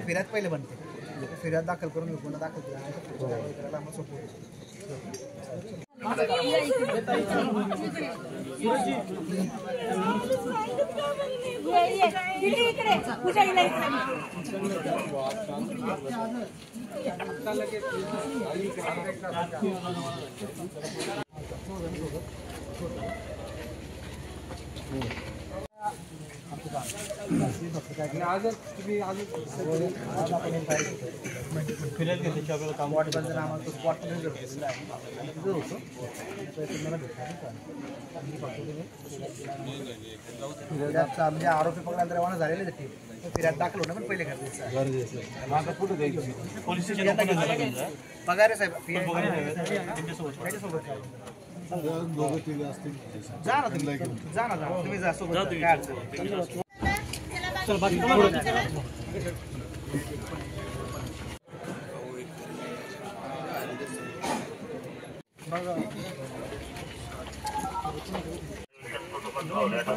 फिर्याद पहिले बनते, फिर्याद दाखल करून गुन्हा दाखल केला मग सोपं फिर्याद घेतल्याची आपल्याला काम वाटत जर आम्हाला तो स्पॉट पण घेतलेला आहे आणि तिथं होतो तुम्हाला फिर्यादचा म्हणजे आरोपी पकडल्यानंतर रवाना झालेले ते फिर्याद दाखल होणं पण पहिले गरजेचं पोलीस स्टेशन पगार साहेब त्याच्यासोबत जा ना तुम्ही जा सोबत काय अडचण चल बाकी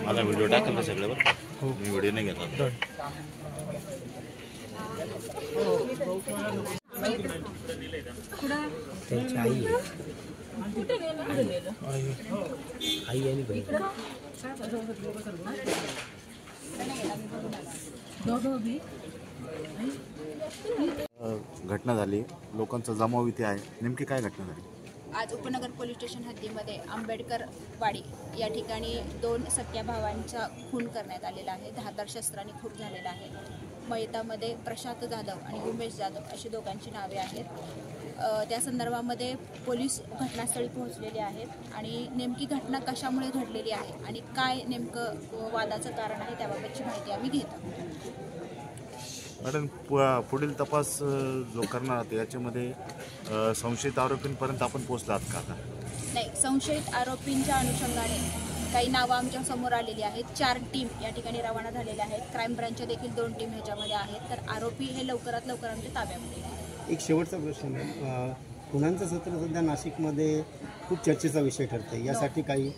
मला व्हिडिओ टाकला सगळ्यावर मी व्हिडिओ नाही घेतला त्यांची आई आणि बहीण घटना झाली, लोकांचा जमाव इथे आहे, नेमकी काय घटना झाली? आज उपनगर पोलीस स्टेशन हद्दीमध्ये आंबेडकर वाडी या ठिकाणी 2 सख्या भावांचा खून करण्यात आलेला आहे. धारदार शस्त्राने खून झालेला आहे. मयतामध्ये प्रशांत जाधव आणि उमेश जाधव अशी दोघांची नावे आहेत. त्या संदर्भामध्ये पोलीस घटनास्थळी पोहोचलेले आहेत आणि नेमकी घटना कशामुळे घडलेली आहे आणि काय नेमकं वादाचं कारण आहे त्याबाबतची माहिती आम्ही घेतो. मॅडम, पुढील तपास जो करणार आहात याच्यामध्ये संशयित आरोपींपर्यंत आपण पोहोचलात का? नाही, संशयित आरोपींच्या अनुषंगाने काही नावं आमच्या समोर आलेली आहेत. 4 टीम या ठिकाणी रवाना झालेल्या आहेत. क्राईम ब्रांचच्या देखील 2 टीम ह्याच्यामध्ये आहेत. तर आरोपी हे लवकरात लवकर आमच्या ताब्यामध्ये आहेत. एक शेवटचा प्रश्न आहे, खुनांचं सत्र सध्या नाशिकमध्ये खूप चर्चेचा विषय ठरतंय, यासाठी काही